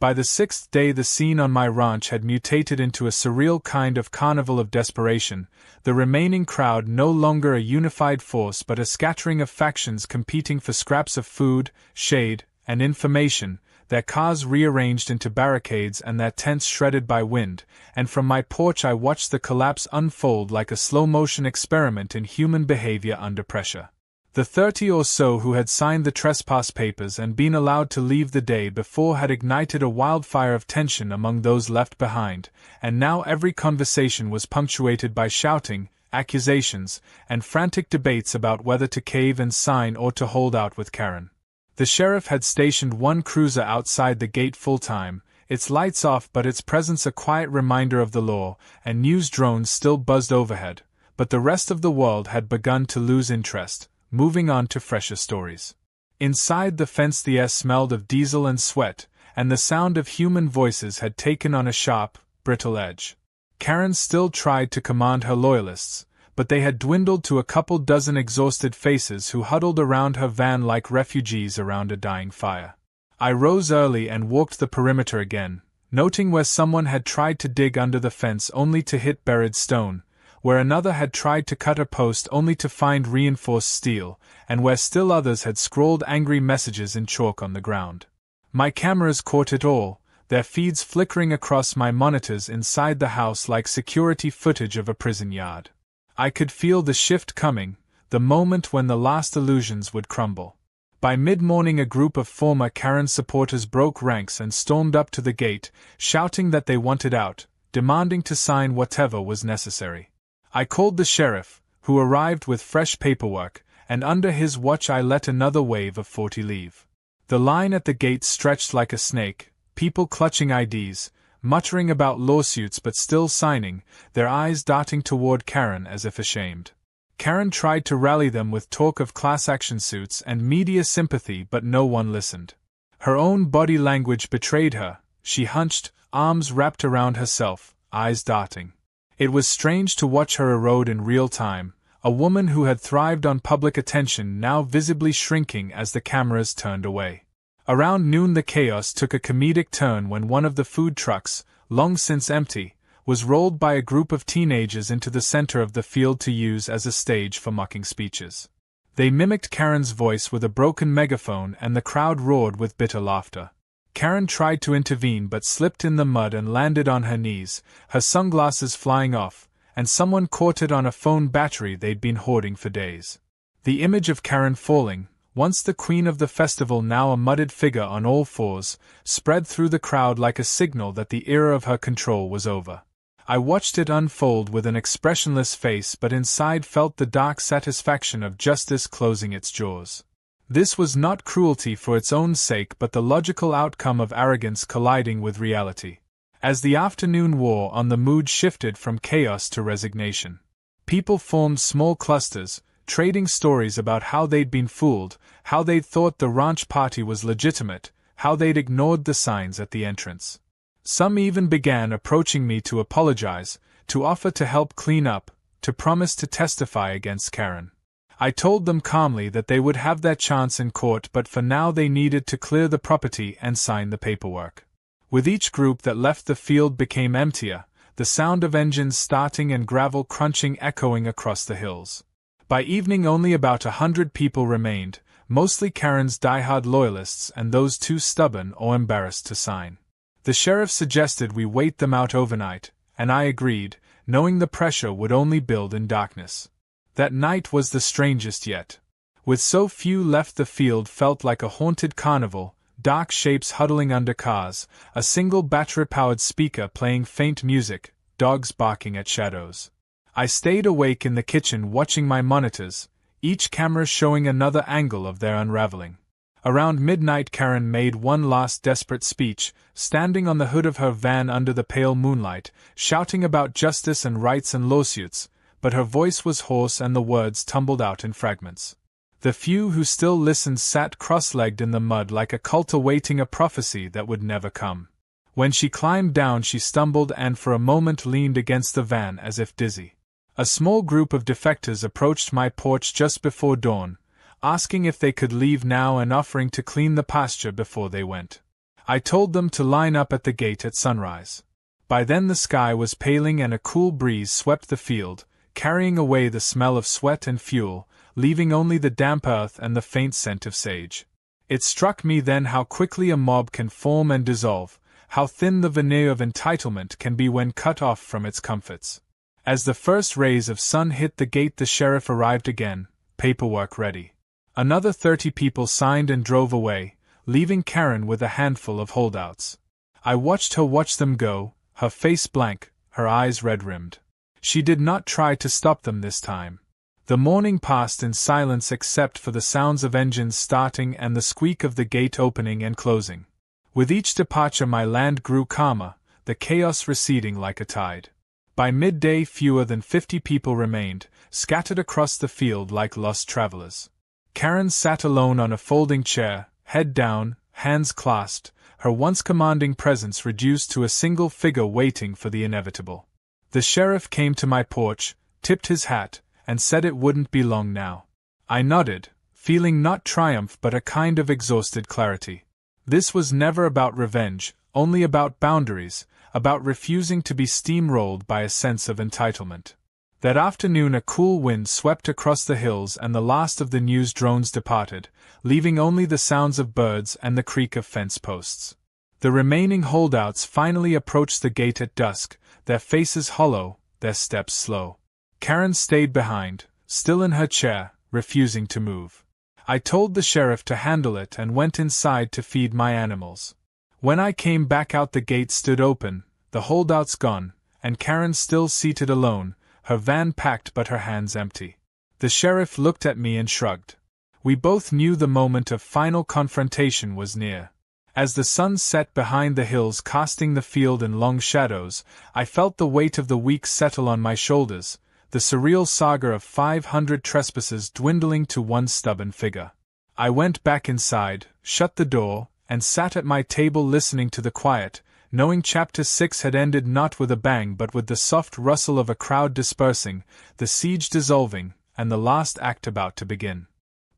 By the 6th day the scene on my ranch had mutated into a surreal kind of carnival of desperation, the remaining crowd no longer a unified force but a scattering of factions competing for scraps of food, shade, and information, their cars rearranged into barricades and their tents shredded by wind, and from my porch I watched the collapse unfold like a slow-motion experiment in human behavior under pressure. The 30 or so who had signed the trespass papers and been allowed to leave the day before had ignited a wildfire of tension among those left behind, and now every conversation was punctuated by shouting, accusations, and frantic debates about whether to cave and sign or to hold out with Karen. The sheriff had stationed one cruiser outside the gate full-time, its lights off but its presence a quiet reminder of the law, and news drones still buzzed overhead, but the rest of the world had begun to lose interest, moving on to fresher stories. Inside the fence the air smelled of diesel and sweat, and the sound of human voices had taken on a sharp, brittle edge. Karen still tried to command her loyalists, but they had dwindled to a couple dozen exhausted faces who huddled around her van like refugees around a dying fire. I rose early and walked the perimeter again, noting where someone had tried to dig under the fence only to hit buried stone, where another had tried to cut a post only to find reinforced steel, and where still others had scrawled angry messages in chalk on the ground. My cameras caught it all, their feeds flickering across my monitors inside the house like security footage of a prison yard. I could feel the shift coming, the moment when the last illusions would crumble. By mid-morning a group of former Karen supporters broke ranks and stormed up to the gate, shouting that they wanted out, demanding to sign whatever was necessary. I called the sheriff, who arrived with fresh paperwork, and under his watch I let another wave of 40 leave. The line at the gate stretched like a snake, people clutching IDs, muttering about lawsuits but still signing, their eyes darting toward Karen as if ashamed. Karen tried to rally them with talk of class action suits and media sympathy, but no one listened. Her own body language betrayed her. She hunched, arms wrapped around herself, eyes darting. It was strange to watch her erode in real time, a woman who had thrived on public attention now visibly shrinking as the cameras turned away. Around noon the chaos took a comedic turn when one of the food trucks, long since empty, was rolled by a group of teenagers into the center of the field to use as a stage for mocking speeches. They mimicked Karen's voice with a broken megaphone and the crowd roared with bitter laughter. Karen tried to intervene but slipped in the mud and landed on her knees, her sunglasses flying off, and someone caught it on a phone battery they'd been hoarding for days. The image of Karen falling, once the queen of the festival now a mudded figure on all fours, spread through the crowd like a signal that the era of her control was over. I watched it unfold with an expressionless face but inside felt the dark satisfaction of justice closing its jaws. This was not cruelty for its own sake but the logical outcome of arrogance colliding with reality. As the afternoon wore on the mood shifted from chaos to resignation. People formed small clusters, trading stories about how they'd been fooled, how they'd thought the ranch party was legitimate, how they'd ignored the signs at the entrance. Some even began approaching me to apologize, to offer to help clean up, to promise to testify against Karen. I told them calmly that they would have that chance in court, but for now they needed to clear the property and sign the paperwork. With each group that left the field became emptier, the sound of engines starting and gravel crunching echoing across the hills. By evening only about 100 people remained, mostly Karen's diehard loyalists and those too stubborn or embarrassed to sign. The sheriff suggested we wait them out overnight, and I agreed, knowing the pressure would only build in darkness. That night was the strangest yet. With so few left, the field felt like a haunted carnival, dark shapes huddling under cars, a single battery-powered speaker playing faint music, dogs barking at shadows. I stayed awake in the kitchen watching my monitors, each camera showing another angle of their unraveling. Around midnight Karen made one last desperate speech, standing on the hood of her van under the pale moonlight, shouting about justice and rights and lawsuits, but her voice was hoarse and the words tumbled out in fragments. The few who still listened sat cross-legged in the mud like a cult awaiting a prophecy that would never come. When she climbed down she stumbled and for a moment leaned against the van as if dizzy. A small group of defectors approached my porch just before dawn, asking if they could leave now and offering to clean the pasture before they went. I told them to line up at the gate at sunrise. By then the sky was paling and a cool breeze swept the field, carrying away the smell of sweat and fuel, leaving only the damp earth and the faint scent of sage. It struck me then how quickly a mob can form and dissolve, how thin the veneer of entitlement can be when cut off from its comforts. As the first rays of sun hit the gate the sheriff arrived again, paperwork ready. Another 30 people signed and drove away, leaving Karen with a handful of holdouts. I watched her watch them go, her face blank, her eyes red-rimmed. She did not try to stop them this time. The morning passed in silence except for the sounds of engines starting and the squeak of the gate opening and closing. With each departure my land grew calmer, the chaos receding like a tide. By midday fewer than 50 people remained, scattered across the field like lost travelers. Karen sat alone on a folding chair, head down, hands clasped, her once commanding presence reduced to a single figure waiting for the inevitable. The sheriff came to my porch, tipped his hat, and said it wouldn't be long now. I nodded, feeling not triumph but a kind of exhausted clarity. This was never about revenge, only about boundaries, about refusing to be steamrolled by a sense of entitlement. That afternoon a cool wind swept across the hills and the last of the news drones departed, leaving only the sounds of birds and the creak of fence posts. The remaining holdouts finally approached the gate at dusk, their faces hollow, their steps slow. Karen stayed behind, still in her chair, refusing to move. I told the sheriff to handle it and went inside to feed my animals. When I came back out, the gate stood open, the holdouts gone, and Karen still seated alone, her van packed but her hands empty. The sheriff looked at me and shrugged. We both knew the moment of final confrontation was near. As the sun set behind the hills, casting the field in long shadows, I felt the weight of the week settle on my shoulders, the surreal saga of 500 trespasses dwindling to one stubborn figure. I went back inside, shut the door, and sat at my table listening to the quiet, knowing Chapter 6 had ended not with a bang but with the soft rustle of a crowd dispersing, the siege dissolving, and the last act about to begin.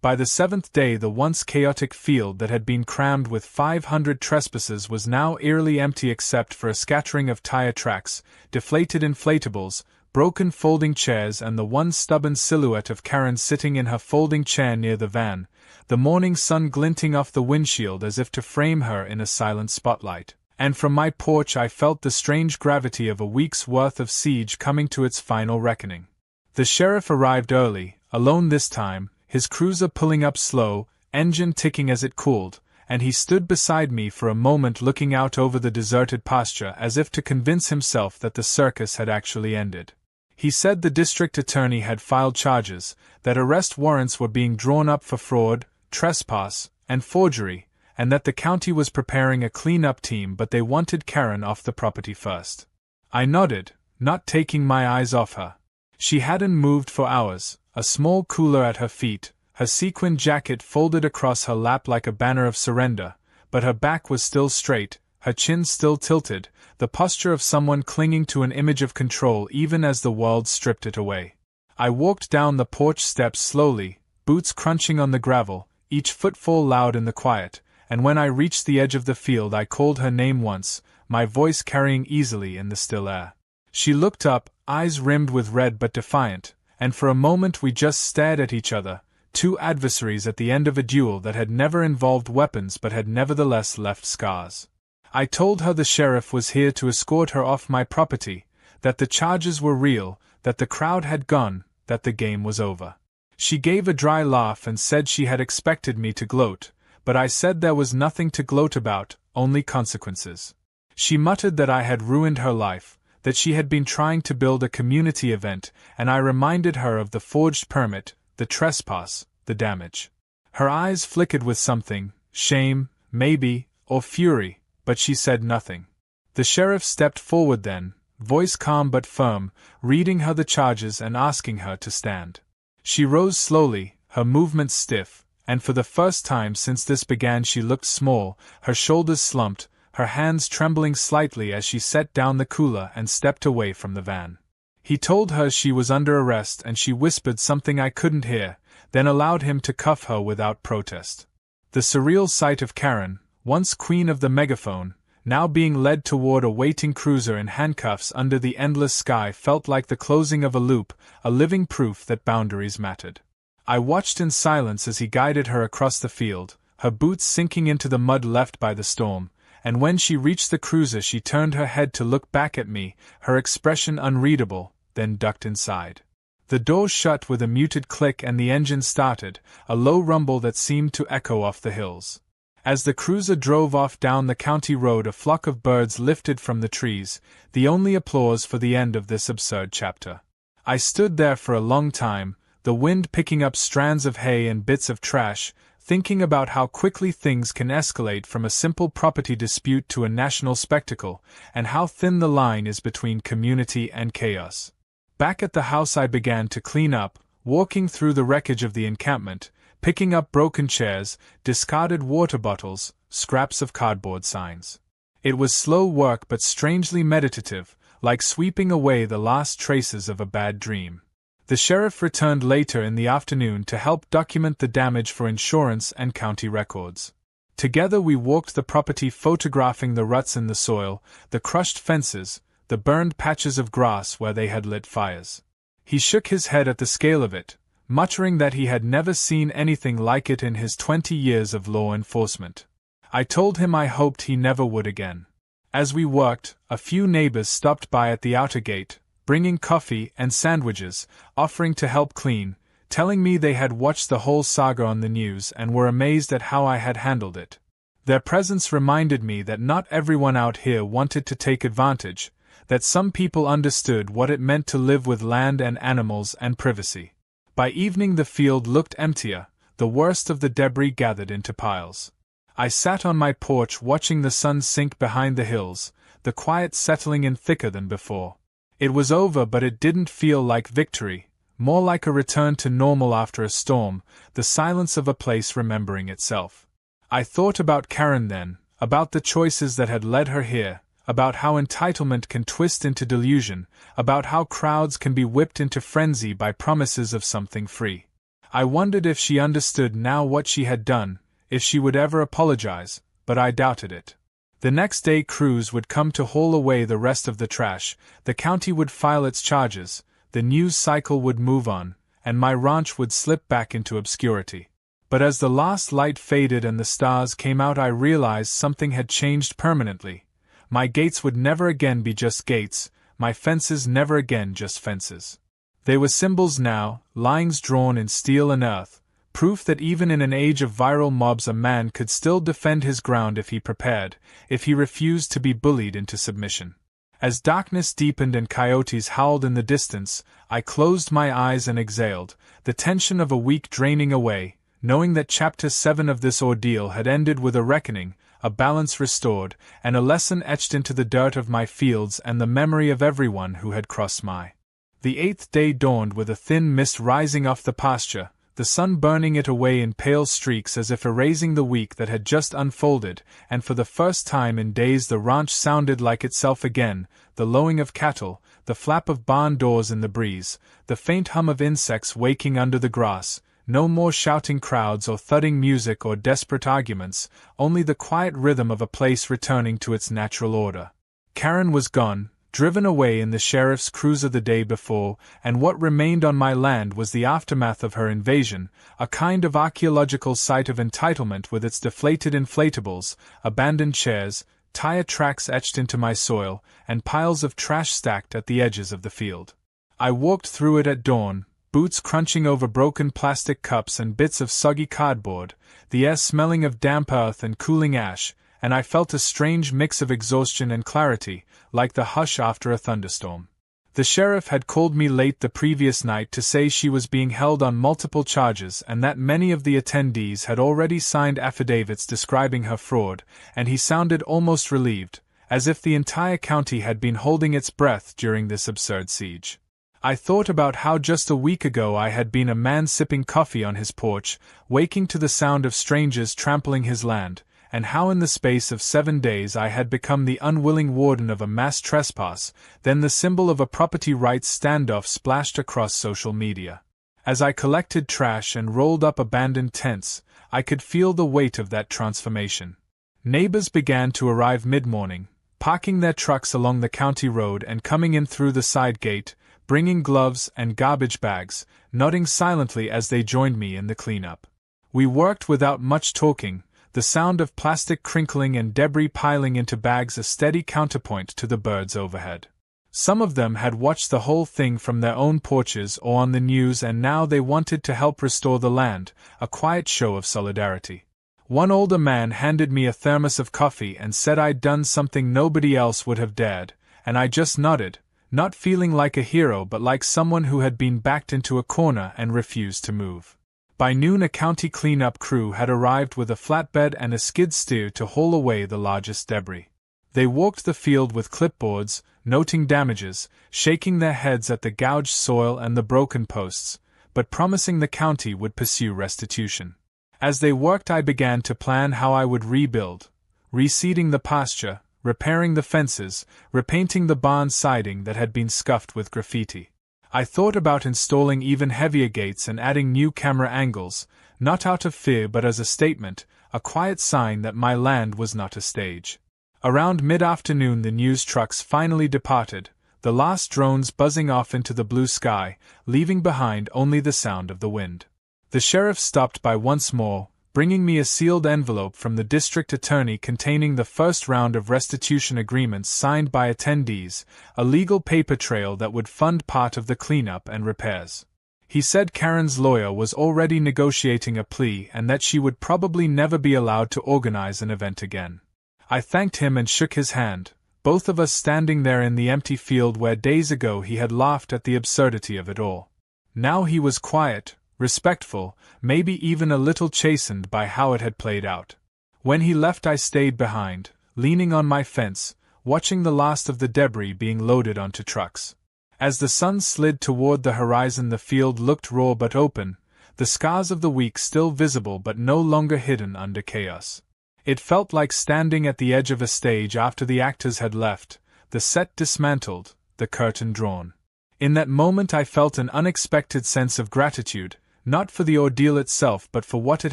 By the 7th day the once chaotic field that had been crammed with 500 trespasses was now eerily empty except for a scattering of tire tracks, deflated inflatables, broken folding chairs and the one stubborn silhouette of Karen sitting in her folding chair near the van, the morning sun glinting off the windshield as if to frame her in a silent spotlight. And from my porch I felt the strange gravity of a week's worth of siege coming to its final reckoning. The sheriff arrived early, alone this time, his cruiser pulling up slow, engine ticking as it cooled, and he stood beside me for a moment looking out over the deserted pasture as if to convince himself that the circus had actually ended. He said the district attorney had filed charges, that arrest warrants were being drawn up for fraud, trespass, and forgery, and that the county was preparing a clean-up team but they wanted Karen off the property first. I nodded, not taking my eyes off her. She hadn't moved for hours, a small cooler at her feet, her sequin jacket folded across her lap like a banner of surrender, but her back was still straight, her chin still tilted, the posture of someone clinging to an image of control even as the world stripped it away. I walked down the porch steps slowly, boots crunching on the gravel, each footfall loud in the quiet, and when I reached the edge of the field I called her name once, my voice carrying easily in the still air. She looked up, eyes rimmed with red but defiant, and for a moment we just stared at each other, two adversaries at the end of a duel that had never involved weapons but had nevertheless left scars. I told her the sheriff was here to escort her off my property, that the charges were real, that the crowd had gone, that the game was over. She gave a dry laugh and said she had expected me to gloat, but I said there was nothing to gloat about, only consequences. She muttered that I had ruined her life, that she had been trying to build a community event, and I reminded her of the forged permit, the trespass, the damage. Her eyes flickered with something, shame, maybe, or fury, but she said nothing. The sheriff stepped forward then, voice calm but firm, reading her the charges and asking her to stand. She rose slowly, her movements stiff, and for the first time since this began she looked small, her shoulders slumped, her hands trembling slightly as she set down the cooler and stepped away from the van. He told her she was under arrest and she whispered something I couldn't hear, then allowed him to cuff her without protest. The surreal sight of Karen, once queen of the megaphone, now being led toward a waiting cruiser in handcuffs under the endless sky felt like the closing of a loop, a living proof that boundaries mattered. I watched in silence as he guided her across the field, her boots sinking into the mud left by the storm, and when she reached the cruiser she turned her head to look back at me, her expression unreadable, then ducked inside. The door shut with a muted click and the engine started, a low rumble that seemed to echo off the hills. As the cruiser drove off down the county road a flock of birds lifted from the trees, the only applause for the end of this absurd chapter. I stood there for a long time, the wind picking up strands of hay and bits of trash, thinking about how quickly things can escalate from a simple property dispute to a national spectacle, and how thin the line is between community and chaos. Back at the house I began to clean up, walking through the wreckage of the encampment, picking up broken chairs, discarded water bottles, scraps of cardboard signs. It was slow work but strangely meditative, like sweeping away the last traces of a bad dream. The sheriff returned later in the afternoon to help document the damage for insurance and county records. Together we walked the property, photographing the ruts in the soil, the crushed fences, the burned patches of grass where they had lit fires. He shook his head at the scale of it, muttering that he had never seen anything like it in his 20 years of law enforcement. I told him I hoped he never would again. As we worked, a few neighbors stopped by at the outer gate, bringing coffee and sandwiches, offering to help clean, telling me they had watched the whole saga on the news and were amazed at how I had handled it. Their presence reminded me that not everyone out here wanted to take advantage, that some people understood what it meant to live with land and animals and privacy. By evening the field looked emptier, the worst of the debris gathered into piles. I sat on my porch watching the sun sink behind the hills, the quiet settling in thicker than before. It was over, but it didn't feel like victory, more like a return to normal after a storm, the silence of a place remembering itself. I thought about Karen then, about the choices that had led her here, about how entitlement can twist into delusion, about how crowds can be whipped into frenzy by promises of something free. I wondered if she understood now what she had done, if she would ever apologize, but I doubted it. The next day crews would come to haul away the rest of the trash, the county would file its charges, the news cycle would move on, and my ranch would slip back into obscurity. But as the last light faded and the stars came out, I realized something had changed permanently. My gates would never again be just gates, my fences never again just fences. They were symbols now, lines drawn in steel and earth, proof that even in an age of viral mobs a man could still defend his ground if he prepared, if he refused to be bullied into submission. As darkness deepened and coyotes howled in the distance, I closed my eyes and exhaled, the tension of a week draining away, knowing that Chapter 7 of this ordeal had ended with a reckoning, a balance restored, and a lesson etched into the dirt of my fields and the memory of everyone who had crossed my. The 8th day dawned with a thin mist rising off the pasture, the sun burning it away in pale streaks as if erasing the week that had just unfolded, and for the first time in days the ranch sounded like itself again, the lowing of cattle, the flap of barn doors in the breeze, the faint hum of insects waking under the grass, no more shouting crowds or thudding music or desperate arguments, only the quiet rhythm of a place returning to its natural order. Karen was gone, driven away in the sheriff's cruiser the day before, and what remained on my land was the aftermath of her invasion, a kind of archaeological site of entitlement with its deflated inflatables, abandoned chairs, tire tracks etched into my soil, and piles of trash stacked at the edges of the field. I walked through it at dawn, boots crunching over broken plastic cups and bits of soggy cardboard, the air smelling of damp earth and cooling ash, and I felt a strange mix of exhaustion and clarity, like the hush after a thunderstorm. The sheriff had called me late the previous night to say she was being held on multiple charges and that many of the attendees had already signed affidavits describing her fraud, and he sounded almost relieved, as if the entire county had been holding its breath during this absurd siege. I thought about how just a week ago I had been a man sipping coffee on his porch, waking to the sound of strangers trampling his land, and how in the space of 7 days I had become the unwilling warden of a mass trespass, then the symbol of a property rights standoff splashed across social media. As I collected trash and rolled up abandoned tents, I could feel the weight of that transformation. Neighbors began to arrive mid-morning, parking their trucks along the county road and coming in through the side gate, bringing gloves and garbage bags, nodding silently as they joined me in the cleanup. We worked without much talking, the sound of plastic crinkling and debris piling into bags a steady counterpoint to the birds overhead. Some of them had watched the whole thing from their own porches or on the news, and now they wanted to help restore the land, a quiet show of solidarity. One older man handed me a thermos of coffee and said I'd done something nobody else would have dared, and I just nodded, not feeling like a hero but like someone who had been backed into a corner and refused to move. By noon a county cleanup crew had arrived with a flatbed and a skid steer to haul away the largest debris. They walked the field with clipboards, noting damages, shaking their heads at the gouged soil and the broken posts, but promising the county would pursue restitution. As they worked I began to plan how I would rebuild, reseeding the pasture, repairing the fences, repainting the barn siding that had been scuffed with graffiti. I thought about installing even heavier gates and adding new camera angles, not out of fear but as a statement, a quiet sign that my land was not a stage. Around mid-afternoon the news trucks finally departed, the last drones buzzing off into the blue sky, leaving behind only the sound of the wind. The sheriff stopped by once more, bringing me a sealed envelope from the district attorney containing the first round of restitution agreements signed by attendees, a legal paper trail that would fund part of the cleanup and repairs. He said Karen's lawyer was already negotiating a plea and that she would probably never be allowed to organize an event again. I thanked him and shook his hand, both of us standing there in the empty field where days ago he had laughed at the absurdity of it all. Now he was quiet, respectful, maybe even a little chastened by how it had played out. When he left I stayed behind, leaning on my fence, watching the last of the debris being loaded onto trucks. As the sun slid toward the horizon the field looked raw but open, the scars of the week still visible but no longer hidden under chaos. It felt like standing at the edge of a stage after the actors had left, the set dismantled, the curtain drawn. In that moment I felt an unexpected sense of gratitude, not for the ordeal itself but for what it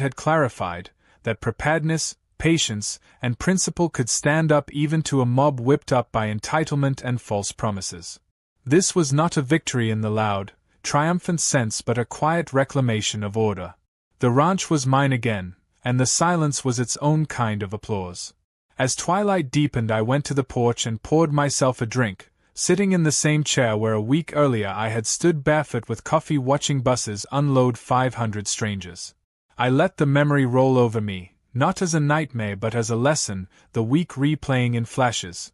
had clarified, that preparedness, patience, and principle could stand up even to a mob whipped up by entitlement and false promises. This was not a victory in the loud, triumphant sense but a quiet reclamation of order. The ranch was mine again, and the silence was its own kind of applause. As twilight deepened I went to the porch and poured myself a drink, sitting in the same chair where a week earlier I had stood barefoot with coffee watching buses unload 500 strangers. I let the memory roll over me, not as a nightmare but as a lesson, the week replaying in flashes.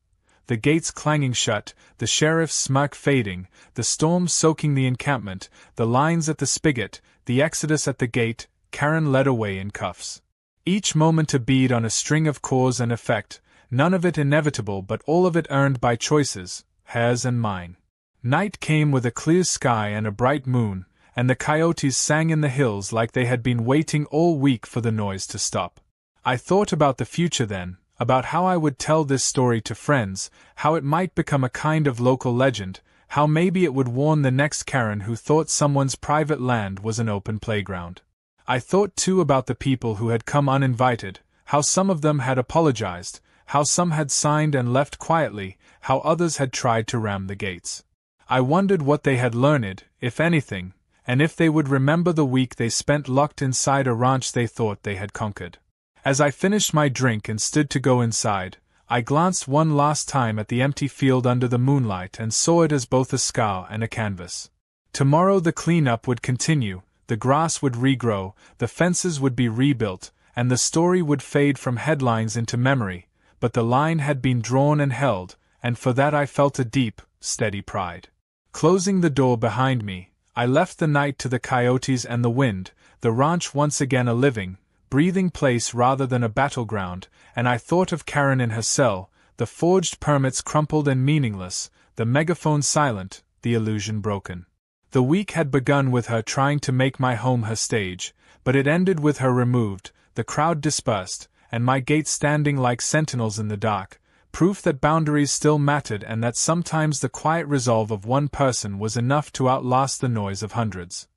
The gates clanging shut, the sheriff's smirk fading, the storm soaking the encampment, the lines at the spigot, the exodus at the gate, Karen led away in cuffs. Each moment a bead on a string of cause and effect, none of it inevitable but all of it earned by choices, hers and mine. Night came with a clear sky and a bright moon, and the coyotes sang in the hills like they had been waiting all week for the noise to stop. I thought about the future then, about how I would tell this story to friends, how it might become a kind of local legend, how maybe it would warn the next Karen who thought someone's private land was an open playground. I thought too about the people who had come uninvited, how some of them had apologized, how some had signed and left quietly, how others had tried to ram the gates. I wondered what they had learned, if anything, and if they would remember the week they spent locked inside a ranch they thought they had conquered. As I finished my drink and stood to go inside, I glanced one last time at the empty field under the moonlight and saw it as both a scar and a canvas. Tomorrow the cleanup would continue, the grass would regrow, the fences would be rebuilt, and the story would fade from headlines into memory, but the line had been drawn and held, and for that I felt a deep, steady pride. Closing the door behind me, I left the night to the coyotes and the wind, the ranch once again a living, breathing place rather than a battleground, and I thought of Karen in her cell, the forged permits crumpled and meaningless, the megaphone silent, the illusion broken. The week had begun with her trying to make my home her stage, but it ended with her removed, the crowd dispersed, and my gates standing like sentinels in the dark, proof that boundaries still mattered and that sometimes the quiet resolve of one person was enough to outlast the noise of hundreds.